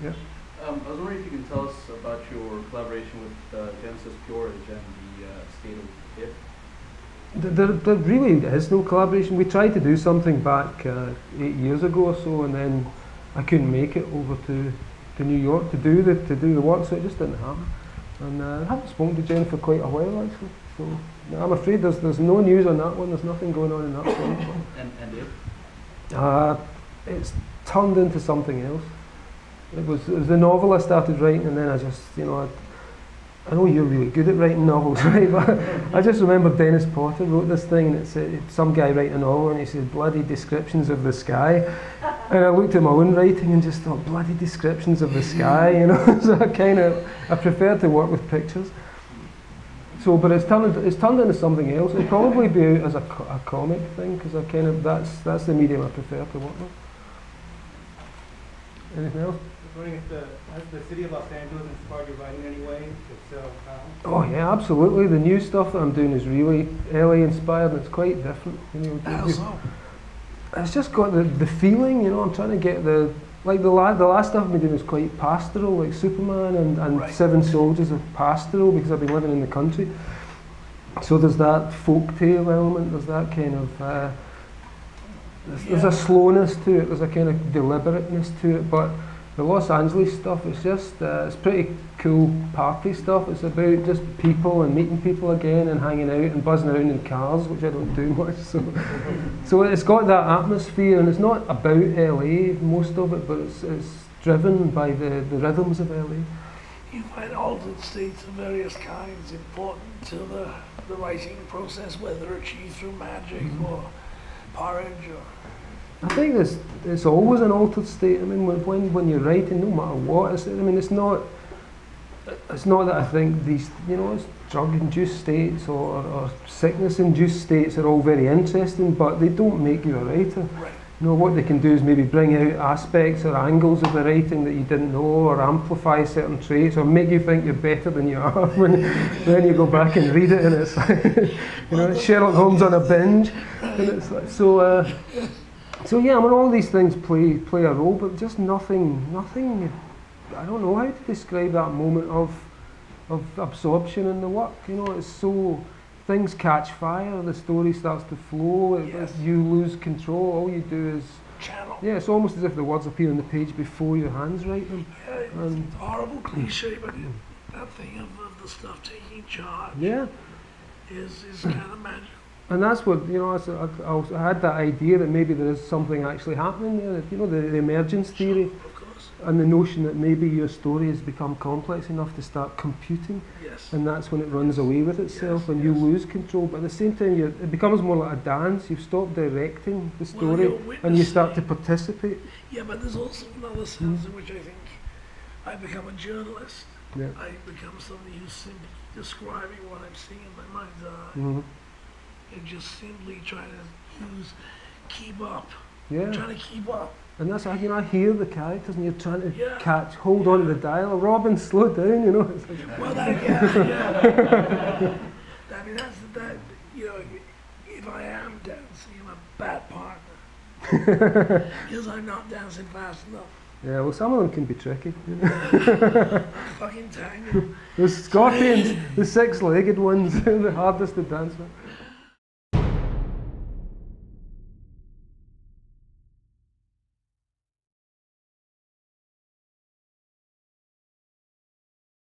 Yeah. I was wondering if you can tell us about your collaboration with Genesis Peerage and the State of It. There really is no collaboration. We tried to do something back 8 years ago or so, and then I couldn't make it over to New York to do the work, so it just didn't happen. And I haven't spoken to Jen for quite a while actually. So no, I'm afraid there's no news on that one. There's nothing going on in that front. And it? It's turned into something else. It was the novel I started writing, and then I just, I know you're really good at writing novels, right? But I just remember Dennis Potter wrote this thing, and it said some guy writing a novel, and he said bloody descriptions of the sky, and I looked at my own writing and just thought bloody descriptions of the sky, So I prefer to work with pictures. So, but it's turned into something else. It'll probably be out as a comic thing, because that's the medium I prefer to work with. Anything else? I was wondering if has the city of Los Angeles inspired your writing in any way? If so, how? Oh yeah, absolutely. The new stuff that I'm doing is really LA inspired, and it's quite different. How so? It's just got the feeling, I'm trying to get the last stuff I've been doing is quite pastoral, like Superman and Right. Seven Soldiers are pastoral because I've been living in the country. So there's that folktale element, there's that kind of there's a slowness to it, there's a kind of deliberateness to it, but the Los Angeles stuff, it's just, it's pretty cool party stuff. It's about just people and meeting people again and hanging out and buzzing around in cars, which I don't do much. So it's got that atmosphere, and it's not about LA, most of it, but it's driven by the rhythms of LA. You find altered states of various kinds important to the writing process, whether achieved through magic or porridge or... I think it's always an altered state. I mean, when you're writing, no matter what, it's not that I think these, it's drug-induced states or sickness-induced states are all very interesting, but they don't make you a writer. Right. What they can do is maybe bring out aspects or angles of the writing that you didn't know, or amplify certain traits, or make you think you're better than you are when you go back and read it, and it's like, Sherlock Holmes on a binge, and it's like, so yeah, all these things play a role, but just nothing, I don't know how to describe that moment of absorption in the work, it's so, things catch fire, the story starts to flow, Yes. you lose control, all you do is, channel. yeah, it's almost as if the words appear on the page before your hands write them. Yeah, it's a horrible cliche, but that thing of the stuff taking charge is kind of magical. And that's what, I had that idea that maybe there is something actually happening there, the emergence theory. Of course. And the notion that maybe your story has become complex enough to start computing, Yes. and that's when it runs away with itself, Yes, and you yes. lose control. But at the same time, it becomes more like a dance. You've stopped directing the Well, story, you're and you start to witnessing. participate. Yeah, but there's also another sense in which I think I become a journalist. Yeah. I become somebody who's simply describing what I'm seeing in my mind's eye. Mhm. And just simply trying to keep up. Yeah. Trying to keep up. And that's, I hear the characters, and you're trying to Yeah. hold on to the dial. Robin, slow down, It's like, Well, yeah. I mean, if I am dancing, I'm a bad partner. Because I'm not dancing fast enough. yeah, well, some of them can be tricky. Fucking tango. The scorpions, the six-legged ones, the hardest to dance with.